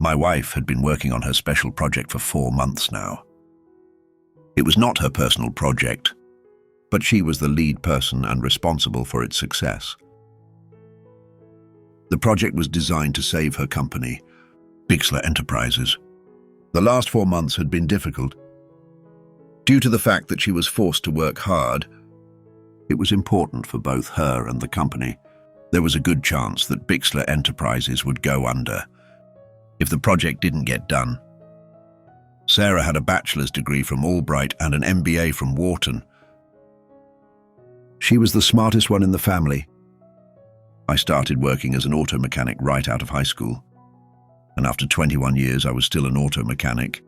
My wife had been working on her special project for 4 months now. It was not her personal project, but she was the lead person and responsible for its success. The project was designed to save her company, Betrayal Enterprises. The last 4 months had been difficult. Due to the fact that she was forced to work hard, it was important for both her and the company. There was a good chance that Betrayal Enterprises would go under if the project didn't get done. Sarah had a bachelor's degree from Albright and an MBA from Wharton. She was the smartest one in the family. I started working as an auto mechanic right out of high school, and after 21 years I was still an auto mechanic.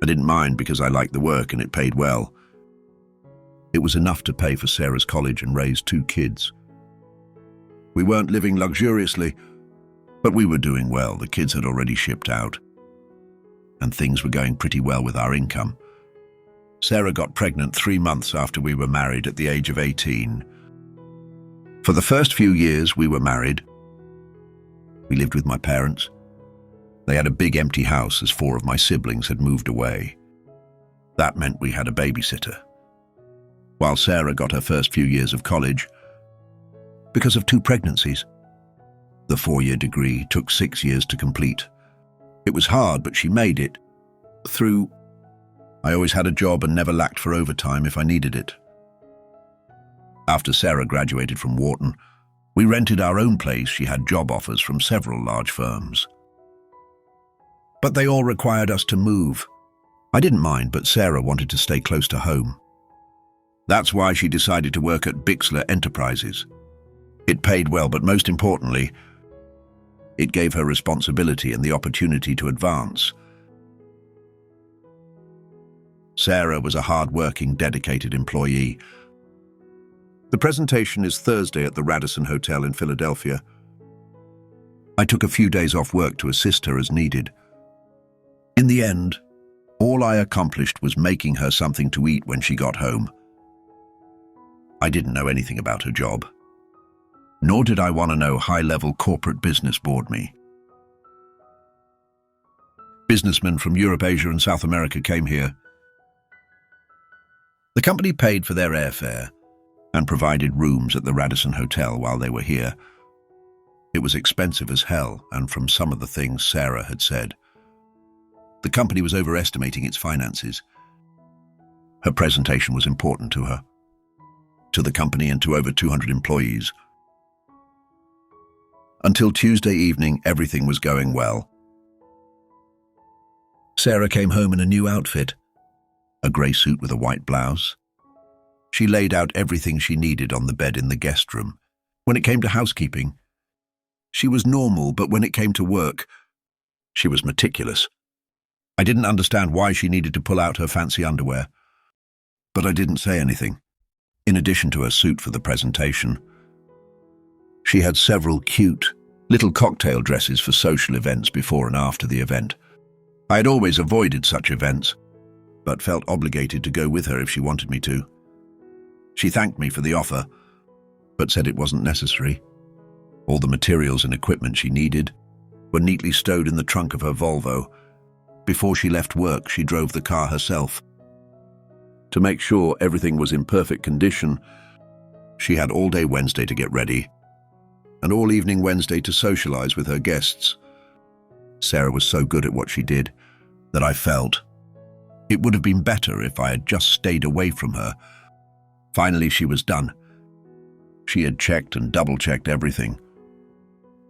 I didn't mind because I liked the work and it paid well. It was enough to pay for Sarah's college and raise 2 kids. We weren't living luxuriously, but we were doing well. The kids had already shipped out, and things were going pretty well with our income. Sarah got pregnant 3 months after we were married at the age of 18. For the first few years we were married, we lived with my parents. They had a big empty house as 4 of my siblings had moved away. That meant we had a babysitter. While Sarah got her first few years of college, because of 2 pregnancies. The 4-year degree took 6 years to complete. It was hard, but she made it through. I always had a job and never lacked for overtime if I needed it. After Sarah graduated from Wharton, we rented our own place. She had job offers from several large firms, but they all required us to move. I didn't mind, but Sarah wanted to stay close to home. That's why she decided to work at Betrayal Enterprises. It paid well, but most importantly, it gave her responsibility and the opportunity to advance. Sarah was a hard-working, dedicated employee. The presentation is Thursday at the Radisson Hotel in Philadelphia. I took a few days off work to assist her as needed. In the end, all I accomplished was making her something to eat when she got home. I didn't know anything about her job, nor did I want to know high-level corporate business bored me. Businessmen from Europe, Asia, and South America came here. The company paid for their airfare and provided rooms at the Radisson Hotel while they were here. It was expensive as hell, and from some of the things Sarah had said, the company was overestimating its finances. Her presentation was important to her, to the company, and to over 200 employees. Until Tuesday evening, everything was going well. Sarah came home in a new outfit, a grey suit with a white blouse. She laid out everything she needed on the bed in the guest room. When it came to housekeeping, she was normal, but when it came to work, she was meticulous. I didn't understand why she needed to pull out her fancy underwear, but I didn't say anything. In addition to her suit for the presentation, she had several cute little cocktail dresses for social events before and after the event. I had always avoided such events, but felt obligated to go with her if she wanted me to. She thanked me for the offer, but said it wasn't necessary. All the materials and equipment she needed were neatly stowed in the trunk of her Volvo. Before she left work, she drove the car herself. To make sure everything was in perfect condition, she had all day Wednesday to get ready, and all evening Wednesday to socialize with her guests. Sarah was so good at what she did that I felt it would have been better if I had just stayed away from her. Finally, she was done. She had checked and double-checked everything.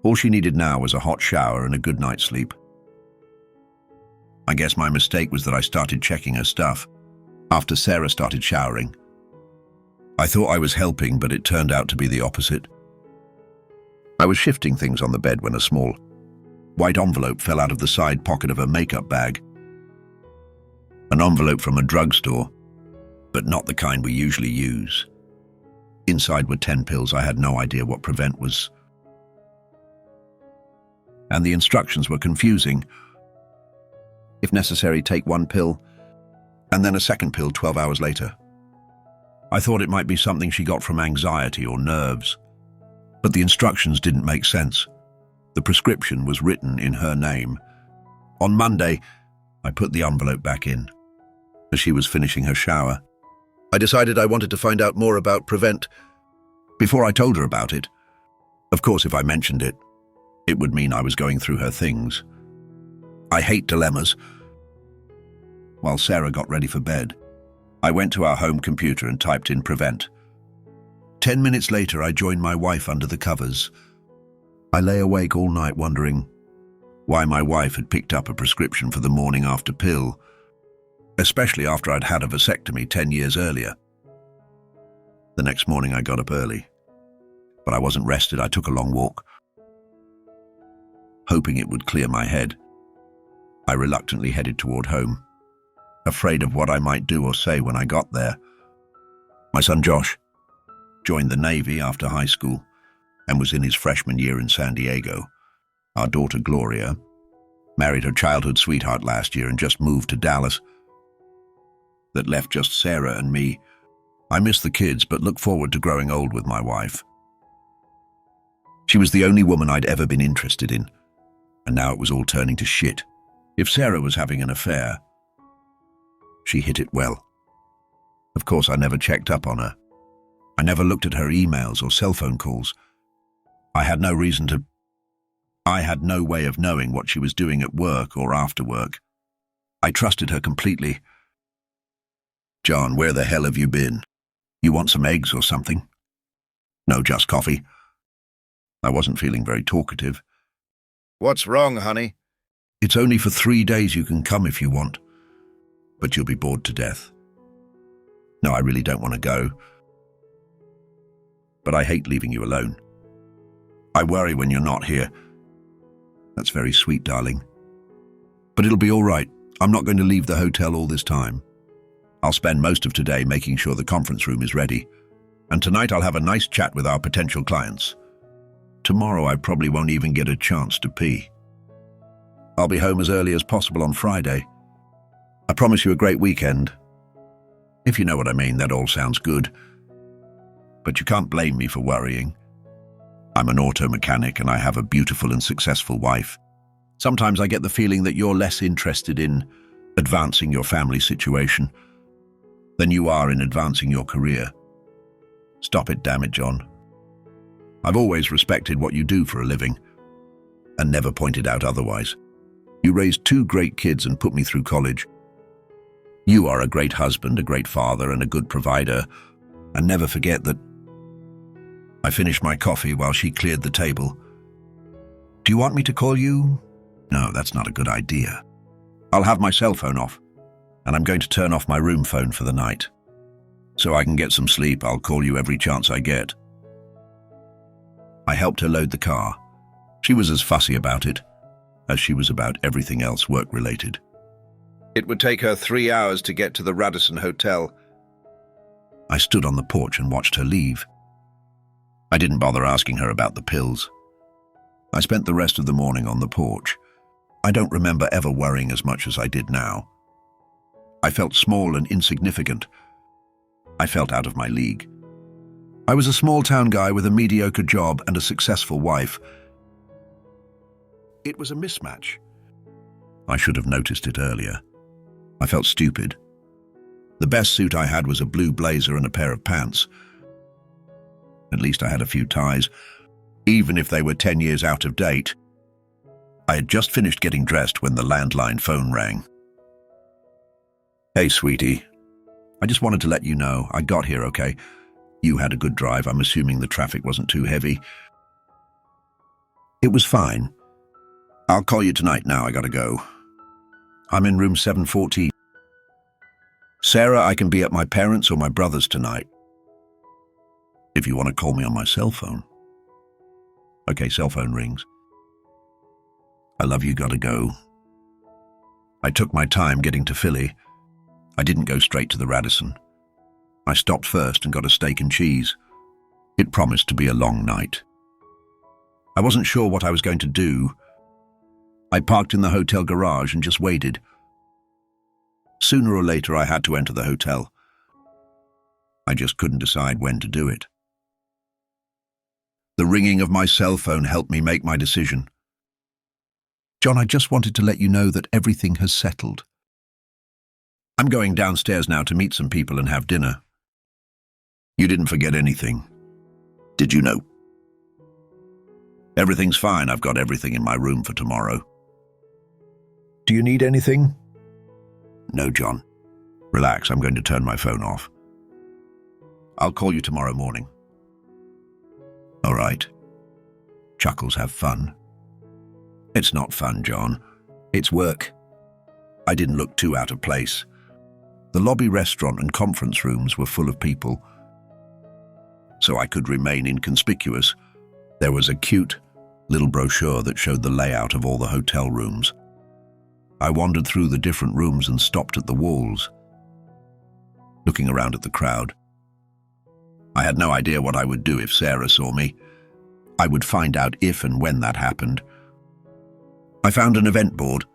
All she needed now was a hot shower and a good night's sleep. I guess my mistake was that I started checking her stuff after Sarah started showering. I thought I was helping, but it turned out to be the opposite. I was shifting things on the bed when a small white envelope fell out of the side pocket of her makeup bag. An envelope from a drugstore, but not the kind we usually use. Inside were 10 pills. I had no idea what Prevent was, and the instructions were confusing. If necessary, take 1 pill, and then a second pill 12 hours later. I thought it might be something she got from anxiety or nerves, but the instructions didn't make sense. The prescription was written in her name. On Monday, I put the envelope back in. As she was finishing her shower, I decided I wanted to find out more about Prevent before I told her about it. Of course, if I mentioned it, it would mean I was going through her things. I hate dilemmas. While Sarah got ready for bed, I went to our home computer and typed in Prevent. 10 minutes later, I joined my wife under the covers. I lay awake all night wondering why my wife had picked up a prescription for the morning after pill, especially after I'd had a vasectomy 10 years earlier. The next morning I got up early, but I wasn't rested. I took a long walk, hoping it would clear my head. I reluctantly headed toward home, afraid of what I might do or say when I got there. My son Josh joined the Navy after high school and was in his freshman year in San Diego. Our daughter Gloria married her childhood sweetheart last year and just moved to Dallas. That left just Sarah and me. I miss the kids, but look forward to growing old with my wife. She was the only woman I'd ever been interested in, and now it was all turning to shit. If Sarah was having an affair, she hid it well. Of course, I never checked up on her. I never looked at her emails or cell phone calls. I had no way of knowing what she was doing at work or after work. I trusted her completely. "John, where the hell have you been? You want some eggs or something?" "No, just coffee." I wasn't feeling very talkative. "What's wrong, honey?" "It's only for 3 days. You can come if you want, but you'll be bored to death." "No, I really don't want to go, but I hate leaving you alone. I worry when you're not here." "That's very sweet, darling. But it'll be all right. I'm not going to leave the hotel all this time. I'll spend most of today making sure the conference room is ready, and tonight I'll have a nice chat with our potential clients. Tomorrow I probably won't even get a chance to pee. I'll be home as early as possible on Friday. I promise you a great weekend. If you know what I mean, that all sounds good. But you can't blame me for worrying. I'm an auto mechanic and I have a beautiful and successful wife. Sometimes I get the feeling that you're less interested in advancing your family situation than you are in advancing your career. Stop it, damn it, John. I've always respected what you do for a living and never pointed out otherwise. You raised 2 great kids and put me through college. You are a great husband, a great father, and a good provider. And never forget that." I finished my coffee while she cleared the table. "Do you want me to call you?" "No, that's not a good idea. I'll have my cell phone off, and I'm going to turn off my room phone for the night. So I can get some sleep, I'll call you every chance I get." I helped her load the car. She was as fussy about it as she was about everything else work-related. It would take her 3 hours to get to the Radisson Hotel. I stood on the porch and watched her leave. I didn't bother asking her about the pills. I spent the rest of the morning on the porch. I don't remember ever worrying as much as I did now. I felt small and insignificant. I felt out of my league. I was a small-town guy with a mediocre job and a successful wife. It was a mismatch. I should have noticed it earlier. I felt stupid. The best suit I had was a blue blazer and a pair of pants. At least I had a few ties, even if they were 10 years out of date. I had just finished getting dressed when the landline phone rang. "Hey, sweetie. I just wanted to let you know I got here okay. You had a good drive. I'm assuming the traffic wasn't too heavy." "It was fine. I'll call you tonight now. I gotta go. I'm in room 714. Sarah, I can be at my parents' or my brother's tonight. If you want to call me on my cell phone." "Okay, cell phone rings. I love you, gotta go." I took my time getting to Philly. I didn't go straight to the Radisson. I stopped first and got a steak and cheese. It promised to be a long night. I wasn't sure what I was going to do. I parked in the hotel garage and just waited. Sooner or later I had to enter the hotel. I just couldn't decide when to do it. The ringing of my cell phone helped me make my decision. John, I just wanted to let you know that everything has settled. I'm going downstairs now to meet some people and have dinner. You didn't forget anything, did you know? Everything's fine. I've got everything in my room for tomorrow. Do you need anything? No, John. Relax, I'm going to turn my phone off. I'll call you tomorrow morning. All right. Chuckles, have fun. It's not fun, John. It's work. I didn't look too out of place. The lobby restaurant and conference rooms were full of people, so I could remain inconspicuous. There was a cute little brochure that showed the layout of all the hotel rooms. I wandered through the different rooms and stopped at the walls, looking around at the crowd. I had no idea what I would do if Sarah saw me. I would find out if and when that happened. I found an event board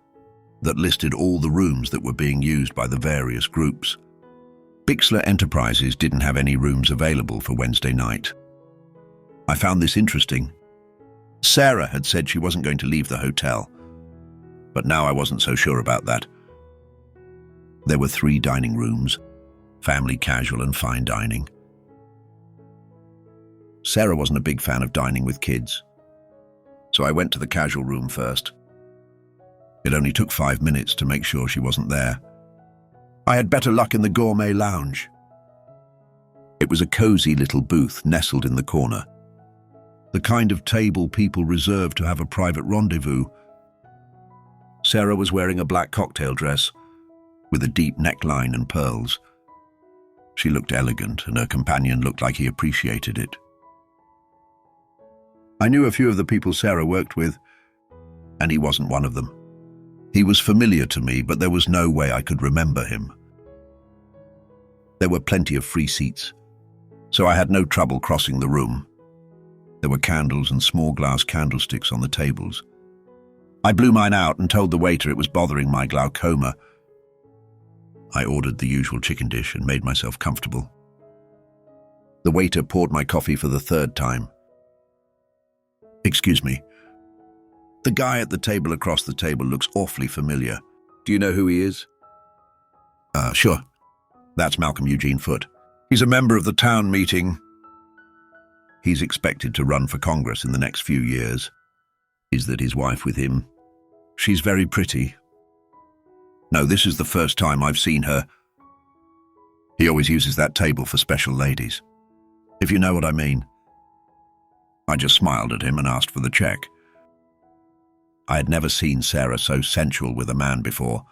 that listed all the rooms that were being used by the various groups. Bixler Enterprises didn't have any rooms available for Wednesday night. I found this interesting. Sarah had said she wasn't going to leave the hotel, but now I wasn't so sure about that. There were 3 dining rooms, family, casual, and fine dining. Sarah wasn't a big fan of dining with kids, so I went to the casual room first. It only took 5 minutes to make sure she wasn't there. I had better luck in the gourmet lounge. It was a cozy little booth nestled in the corner, the kind of table people reserve to have a private rendezvous. Sarah was wearing a black cocktail dress with a deep neckline and pearls. She looked elegant, and her companion looked like he appreciated it. I knew a few of the people Sarah worked with, and he wasn't one of them. He was familiar to me, but there was no way I could remember him. There were plenty of free seats, so I had no trouble crossing the room. There were candles and small glass candlesticks on the tables. I blew mine out and told the waiter it was bothering my glaucoma. I ordered the usual chicken dish and made myself comfortable. The waiter poured my coffee for the 3rd time. Excuse me. The guy at the table across the table looks awfully familiar. Do you know who he is? Sure. That's Malcolm Eugene Foote. He's a member of the town meeting. He's expected to run for Congress in the next few years. Is that his wife with him? She's very pretty. No, this is the first time I've seen her. He always uses that table for special ladies, if you know what I mean. I just smiled at him and asked for the check. I had never seen Sarah so sensual with a man before.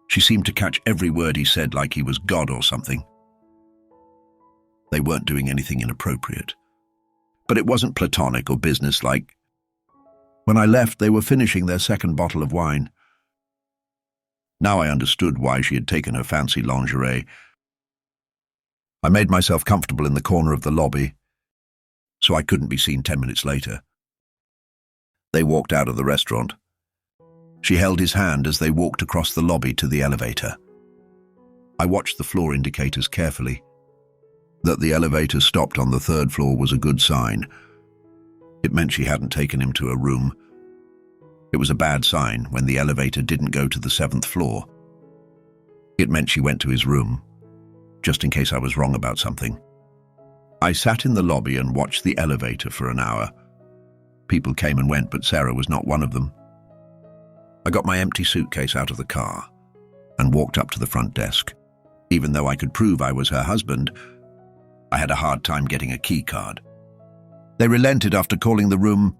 She seemed to catch every word he said like he was God or something. They weren't doing anything inappropriate, but it wasn't platonic or businesslike. When I left, they were finishing their 2nd bottle of wine. Now I understood why she had taken her fancy lingerie. I made myself comfortable in the corner of the lobby, so I couldn't be seen 10 minutes later. They walked out of the restaurant. She held his hand as they walked across the lobby to the elevator. I watched the floor indicators carefully. That the elevator stopped on the 3rd floor was a good sign. It meant she hadn't taken him to a room. It was a bad sign when the elevator didn't go to the 7th floor. It meant she went to his room, just in case I was wrong about something. I sat in the lobby and watched the elevator for an hour. People came and went, but Sarah was not one of them. I got my empty suitcase out of the car and walked up to the front desk. Even though I could prove I was her husband, I had a hard time getting a key card. They relented after calling the room,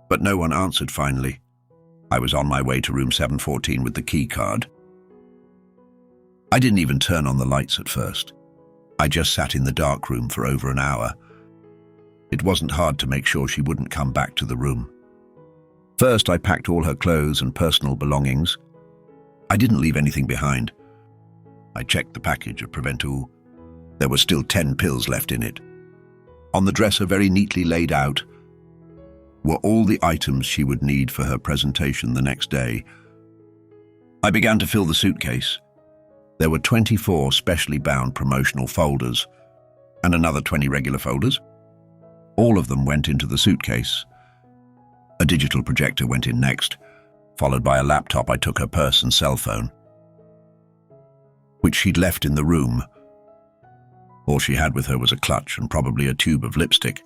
but no one answered finally. I was on my way to room 714 with the key card. I didn't even turn on the lights at first. I just sat in the dark room for over an hour. It wasn't hard to make sure she wouldn't come back to the room. First, I packed all her clothes and personal belongings. I didn't leave anything behind. I checked the package of Preventul. There were still 10 pills left in it. On the dresser, very neatly laid out, were all the items she would need for her presentation the next day. I began to fill the suitcase. There were 24 specially bound promotional folders and another 20 regular folders. All of them went into the suitcase. A digital projector went in next, followed by a laptop. I took her purse and cell phone, which she'd left in the room. All she had with her was a clutch and probably a tube of lipstick.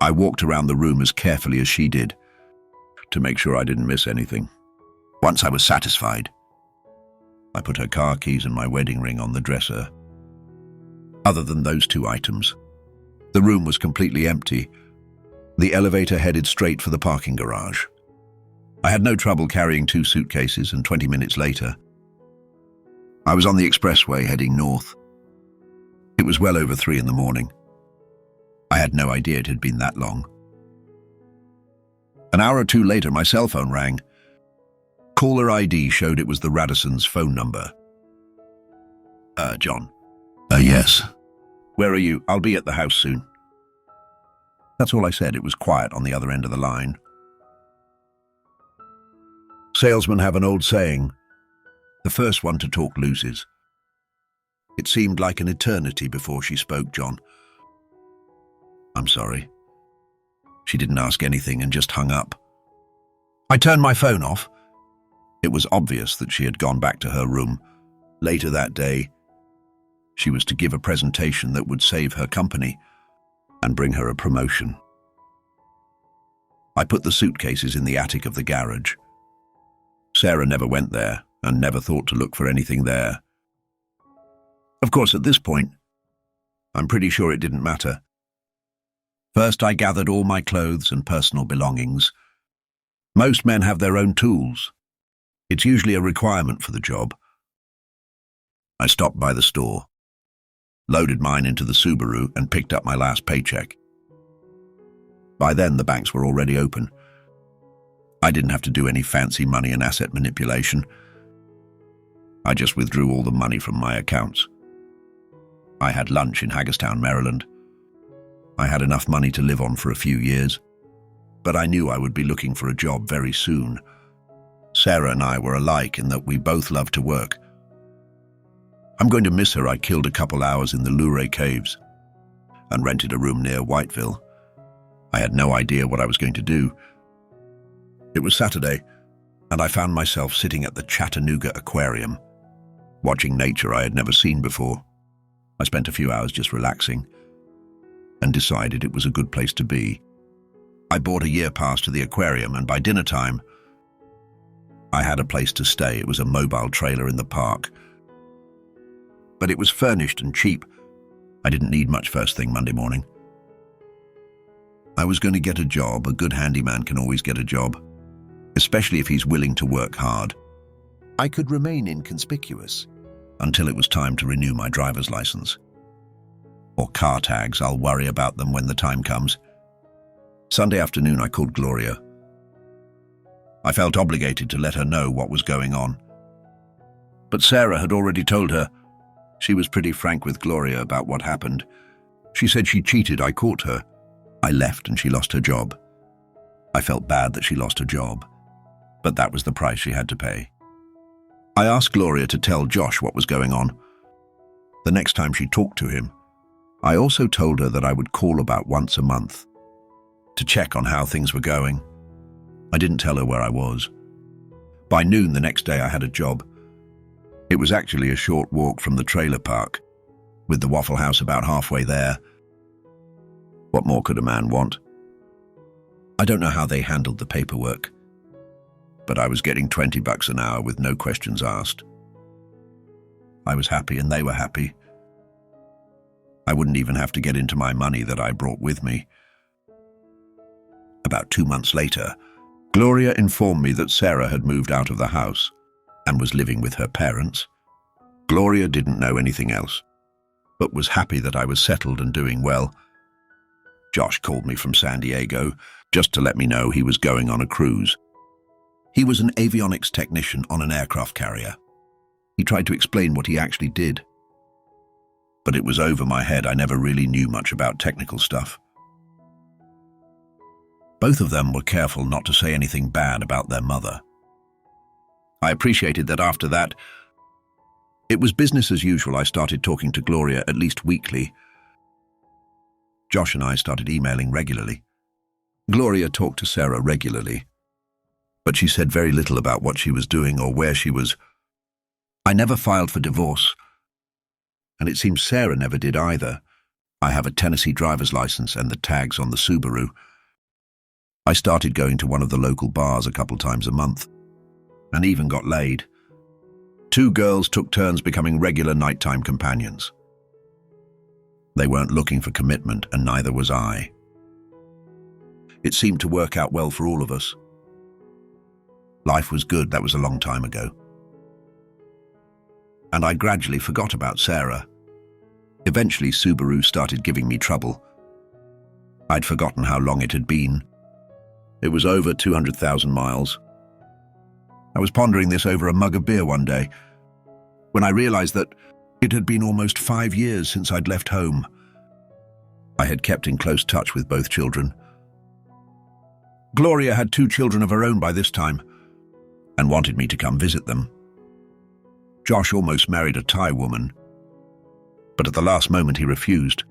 I walked around the room as carefully as she did, to make sure I didn't miss anything. Once I was satisfied, I put her car keys and my wedding ring on the dresser. Other than those two items, the room was completely empty. The elevator headed straight for the parking garage. I had no trouble carrying 2 suitcases, and 20 minutes later, I was on the expressway heading north. It was well over 3 in the morning. I had no idea it had been that long. An hour or two later, my cell phone rang. Caller ID showed it was the Radisson's phone number. John. Yes. Where are you? I'll be at the house soon. That's all I said. It was quiet on the other end of the line. Salesmen have an old saying, the first one to talk loses. It seemed like an eternity before she spoke, John. I'm sorry. She didn't ask anything and just hung up. I turned my phone off. It was obvious that she had gone back to her room. Later that day, she was to give a presentation that would save her company and bring her a promotion. I put the suitcases in the attic of the garage. Sarah never went there and never thought to look for anything there. Of course, at this point, I'm pretty sure it didn't matter. First, I gathered all my clothes and personal belongings. Most men have their own tools. It's usually a requirement for the job. I stopped by the store, loaded mine into the Subaru, and picked up my last paycheck. By then, the banks were already open. I didn't have to do any fancy money and asset manipulation. I just withdrew all the money from my accounts. I had lunch in Hagerstown, Maryland. I had enough money to live on for a few years, but I knew I would be looking for a job very soon. Sarah and I were alike in that we both loved to work. I'm going to miss her. I killed a couple hours in the Luray Caves and rented a room near Whiteville. I had no idea what I was going to do. It was Saturday, and I found myself sitting at the Chattanooga Aquarium, watching nature I had never seen before. I spent a few hours just relaxing and decided it was a good place to be. I bought a year pass to the aquarium, and by dinner time, I had a place to stay. It was a mobile trailer in the park, but it was furnished and cheap. I didn't need much first thing Monday morning. I was going to get a job. A good handyman can always get a job, especially if he's willing to work hard. I could remain inconspicuous until it was time to renew my driver's license. Or car tags. I'll worry about them when the time comes. Sunday afternoon, I called Gloria. I felt obligated to let her know what was going on. But Sarah had already told her. She was pretty frank with Gloria about what happened. She said she cheated. I caught her. I left and she lost her job. I felt bad that she lost her job, but that was the price she had to pay. I asked Gloria to tell Josh what was going on. The next time she talked to him, I also told her that I would call about once a month to check on how things were going. I didn't tell her where I was. By noon the next day, I had a job. It was actually a short walk from the trailer park, with the Waffle House about halfway there. What more could a man want? I don't know how they handled the paperwork, but I was getting $20 an hour with no questions asked. I was happy and they were happy. I wouldn't even have to get into my money that I brought with me. About 2 months later, Gloria informed me that Sarah had moved out of the house and was living with her parents. Gloria didn't know anything else, but was happy that I was settled and doing well. Josh called me from San Diego just to let me know he was going on a cruise. He was an avionics technician on an aircraft carrier. He tried to explain what he actually did, but it was over my head. I never really knew much about technical stuff. Both of them were careful not to say anything bad about their mother. I appreciated that after that, it was business as usual. I started talking to Gloria at least weekly. Josh and I started emailing regularly. Gloria talked to Sarah regularly, but she said very little about what she was doing or where she was. I never filed for divorce, and it seems Sarah never did either. I have a Tennessee driver's license and the tags on the Subaru. I started going to one of the local bars a couple times a month, and even got laid. 2 girls took turns becoming regular nighttime companions. They weren't looking for commitment, and neither was I. It seemed to work out well for all of us. Life was good, that was a long time ago. And I gradually forgot about Sarah. Eventually, Subaru started giving me trouble. I'd forgotten how long it had been. It was over 200,000 miles. I was pondering this over a mug of beer one day, when I realized that it had been almost 5 years since I'd left home. I had kept in close touch with both children. Gloria had 2 children of her own by this time, and wanted me to come visit them. Josh almost married a Thai woman, but at the last moment he refused.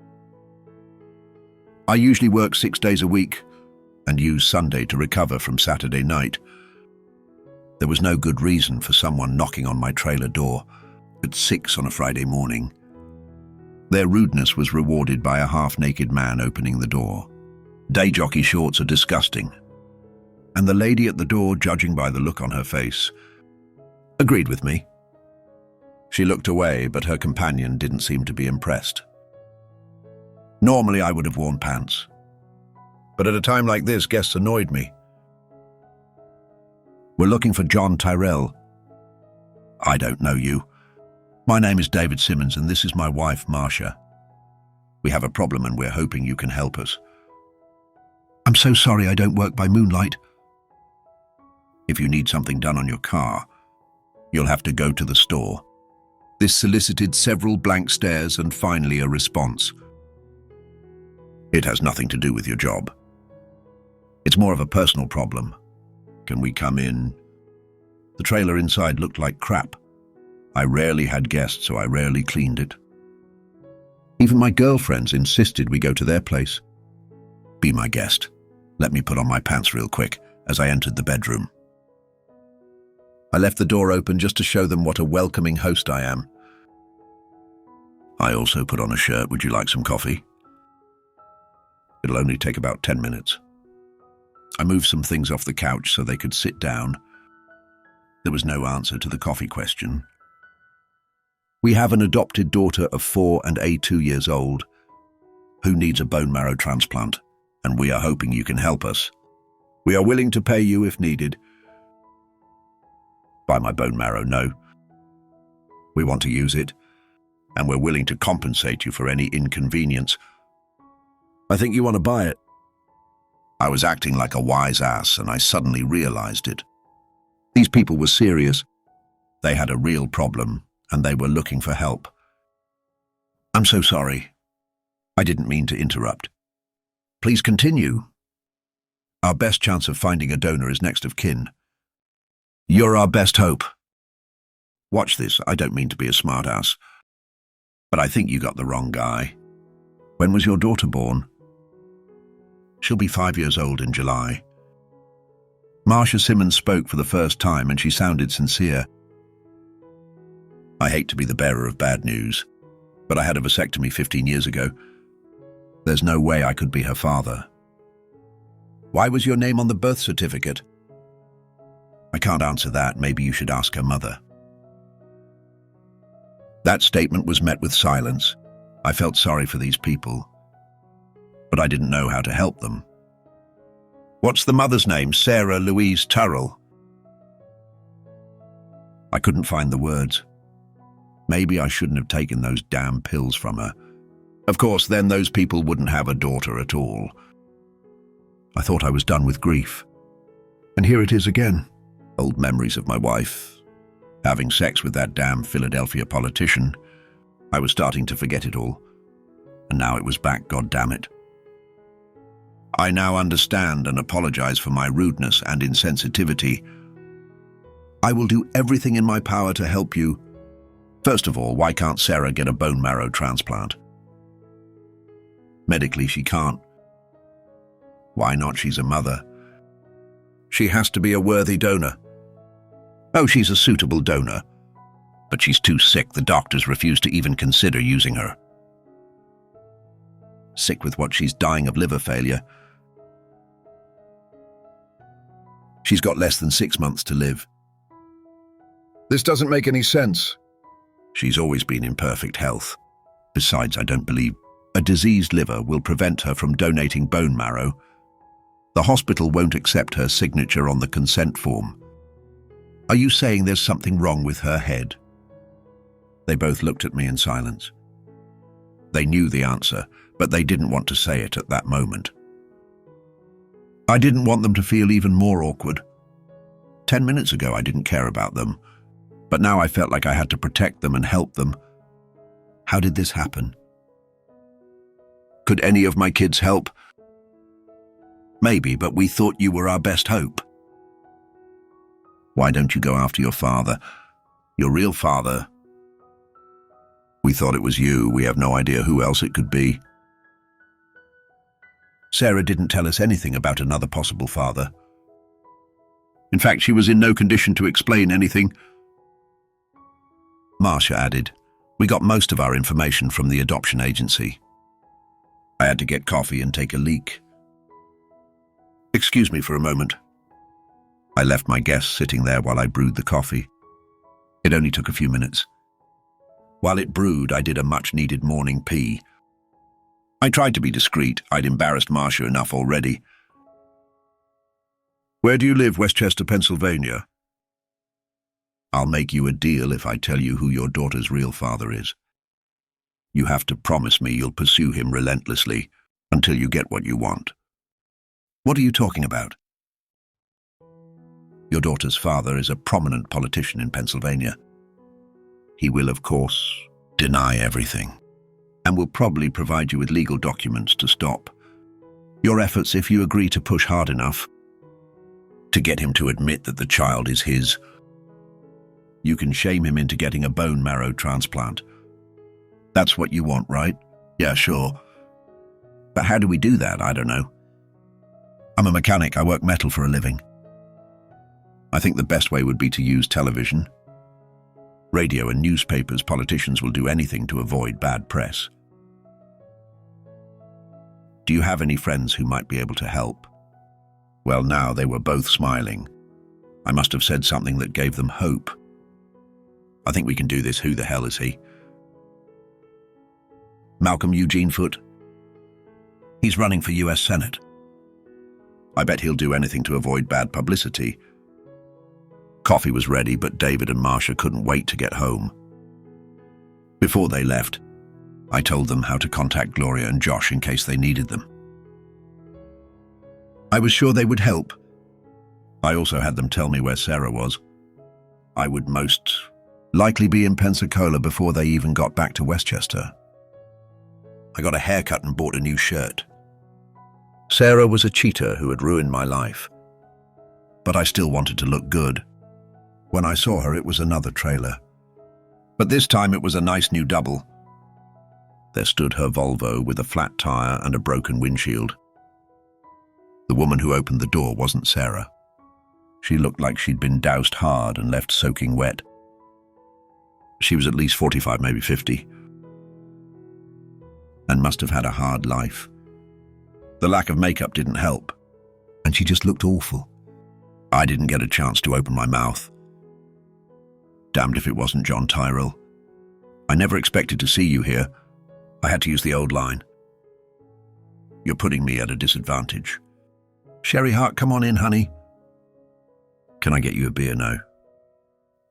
I usually work 6 days a week and use Sunday to recover from Saturday night. There was no good reason for someone knocking on my trailer door at 6 on a Friday morning. Their rudeness was rewarded by a half-naked man opening the door. Day jockey shorts are disgusting, and the lady at the door, judging by the look on her face, agreed with me. She looked away, but her companion didn't seem to be impressed. Normally I would have worn pants, but at a time like this, guests annoyed me. "We're looking for John Tyrell." "I don't know you. My name is David Simmons, and this is my wife, Marcia. We have a problem and we're hoping you can help us." "I'm so sorry, I don't work by moonlight." "If you need something done on your car, you'll have to go to the store." This solicited several blank stares and finally a response. "It has nothing to do with your job. It's more of a personal problem. Can we come in?" The trailer inside looked like crap. I rarely had guests, so I rarely cleaned it. Even my girlfriends insisted we go to their place. "Be my guest. Let me put on my pants real quick," as I entered the bedroom. I left the door open just to show them what a welcoming host I am. "I also put on a shirt. Would you like some coffee?" "It'll only take about 10 minutes. I moved some things off the couch so they could sit down. There was no answer to the coffee question. "We have an adopted daughter of 4 and 2 years old who needs a bone marrow transplant, and we are hoping you can help us. We are willing to pay you if needed." "Buy my bone marrow, no. We want to use it, and we're willing to compensate you for any inconvenience." "I think you want to buy it." I was acting like a wise ass, and I suddenly realized it. These people were serious. They had a real problem, and they were looking for help. "I'm so sorry. I didn't mean to interrupt. Please continue. Our best chance of finding a donor is next of kin. You're our best hope." "Watch this. I don't mean to be a smartass, but I think you got the wrong guy. When was your daughter born?" "She'll be 5 years old in July." Marcia Simmons spoke for the first time, and she sounded sincere. "I hate to be the bearer of bad news, but I had a vasectomy 15 years ago. There's no way I could be her father." "Why was your name on the birth certificate?" "I can't answer that. Maybe you should ask her mother." That statement was met with silence. I felt sorry for these people, but I didn't know how to help them. "What's the mother's name?" "Sarah Louise Turrell." I couldn't find the words. Maybe I shouldn't have taken those damn pills from her. Of course, then those people wouldn't have a daughter at all. I thought I was done with grief. And here it is again. Old memories of my wife, having sex with that damn Philadelphia politician. I was starting to forget it all. And now it was back, God damn it. I now understand and apologize for my rudeness and insensitivity. I will do everything in my power to help you. First of all, why can't Sarah get a bone marrow transplant? Medically, she can't. Why not? She's a mother. She has to be a worthy donor. Oh, she's a suitable donor. But she's too sick. The doctors refuse to even consider using her. Sick with what? She's dying of liver failure. She's got less than 6 months to live. This doesn't make any sense. She's always been in perfect health. Besides, I don't believe a diseased liver will prevent her from donating bone marrow. The hospital won't accept her signature on the consent form. Are you saying there's something wrong with her head? They both looked at me in silence. They knew the answer, but they didn't want to say it at that moment. I didn't want them to feel even more awkward. 10 minutes ago, I didn't care about them, but now I felt like I had to protect them and help them. How did this happen? Could any of my kids help? Maybe, but we thought you were our best hope. Why don't you go after your father? Your real father? We thought it was you. We have no idea who else it could be. Sarah didn't tell us anything about another possible father. In fact, she was in no condition to explain anything. Marcia added, we got most of our information from the adoption agency. I had to get coffee and take a leak. Excuse me for a moment. I left my guest sitting there while I brewed the coffee. It only took a few minutes. While it brewed, I did a much-needed morning pee. I tried to be discreet. I'd embarrassed Marcia enough already. Where do you live, Westchester, Pennsylvania? I'll make you a deal if I tell you who your daughter's real father is. You have to promise me you'll pursue him relentlessly until you get what you want. What are you talking about? Your daughter's father is a prominent politician in Pennsylvania. He will, of course, deny everything, and will probably provide you with legal documents to stop your efforts if you agree to push hard enough to get him to admit that the child is his. You can shame him into getting a bone marrow transplant. That's what you want, right? Yeah, sure. But how do we do that? I don't know. I'm a mechanic. I work metal for a living. I think the best way would be to use television, radio and newspapers. Politicians will do anything to avoid bad press. Do you have any friends who might be able to help? Well, now they were both smiling. I must have said something that gave them hope. I think we can do this. Who the hell is he? Malcolm Eugene Foote. He's running for US Senate. I bet he'll do anything to avoid bad publicity. Coffee was ready, but David and Marcia couldn't wait to get home. Before they left, I told them how to contact Gloria and Josh in case they needed them. I was sure they would help. I also had them tell me where Sarah was. I would most likely be in Pensacola before they even got back to Westchester. I got a haircut and bought a new shirt. Sarah was a cheater who had ruined my life, but I still wanted to look good. When I saw her, it was another trailer, but this time it was a nice new double. There stood her Volvo with a flat tire and a broken windshield. The woman who opened the door wasn't Sarah. She looked like she'd been doused hard and left soaking wet. She was at least 45, maybe 50, and must have had a hard life. The lack of makeup didn't help, and she just looked awful. I didn't get a chance to open my mouth. Damned if it wasn't John Tyrell. I never expected to see you here. I had to use the old line. You're putting me at a disadvantage. Sherry Hart, come on in, honey. Can I get you a beer now?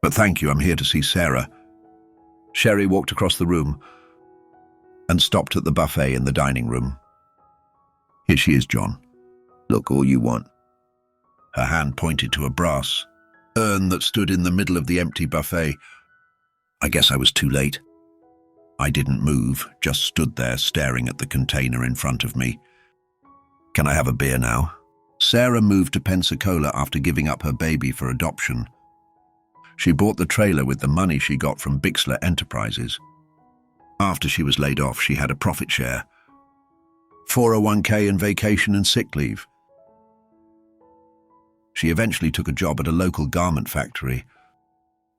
But thank you, I'm here to see Sarah. Sherry walked across the room and stopped at the buffet in the dining room. Here she is, John. Look all you want. Her hand pointed to a brass urn that stood in the middle of the empty buffet. I guess I was too late. I didn't move, just stood there staring at the container in front of me. Can I have a beer now? Sarah moved to Pensacola after giving up her baby for adoption. She bought the trailer with the money she got from Bixler Enterprises. After she was laid off, she had a profit share, 401k and vacation and sick leave. She eventually took a job at a local garment factory,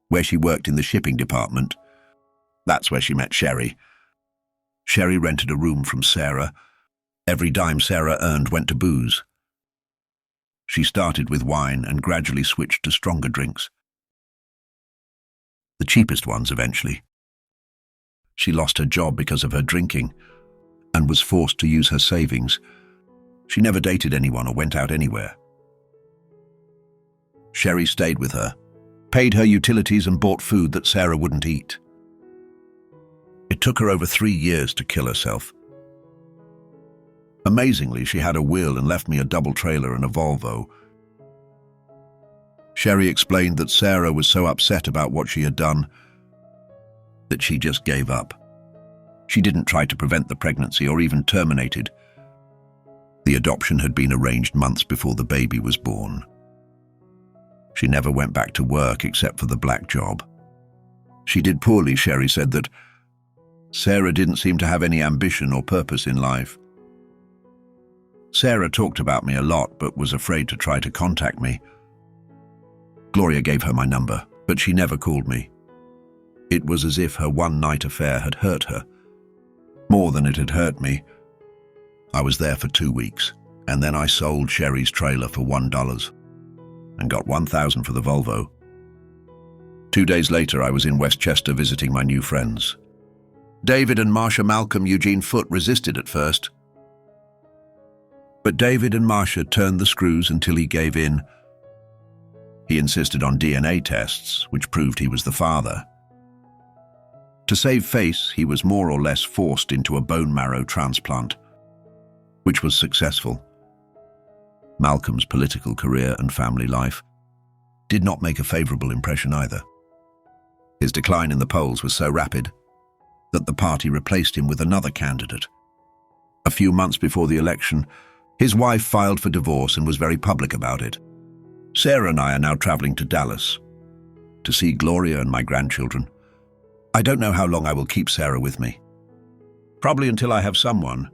where she worked in the shipping department. That's where she met Sherry. Sherry rented a room from Sarah. Every dime Sarah earned went to booze. She started with wine and gradually switched to stronger drinks. The cheapest ones eventually. She lost her job because of her drinking and was forced to use her savings. She never dated anyone or went out anywhere. Sherry stayed with her, paid her utilities and bought food that Sarah wouldn't eat. It took her over 3 years to kill herself. Amazingly, she had a will and left me a double trailer and a Volvo. Sherry explained that Sarah was so upset about what she had done that she just gave up. She didn't try to prevent the pregnancy or even terminate it. The adoption had been arranged months before the baby was born. She never went back to work except for the black job. She did poorly. Sherry said that Sarah didn't seem to have any ambition or purpose in life. Sarah talked about me a lot but was afraid to try to contact me. Gloria gave her my number, but she never called me. It was as if her one-night affair had hurt her, more than it had hurt me. I was there for 2 weeks, and then I sold Sherry's trailer for $1 and got $1,000 for the Volvo. 2 days later, I was in Westchester visiting my new friends. David and Marsha Malcolm Eugene Foote resisted at first, but David and Marsha turned the screws until he gave in. He insisted on DNA tests, which proved he was the father. To save face, he was more or less forced into a bone marrow transplant, which was successful. Malcolm's political career and family life did not make a favorable impression either. His decline in the polls was so rapid that the party replaced him with another candidate. A few months before the election, his wife filed for divorce and was very public about it. Sarah and I are now traveling to Dallas to see Gloria and my grandchildren. I don't know how long I will keep Sarah with me. Probably until I have someone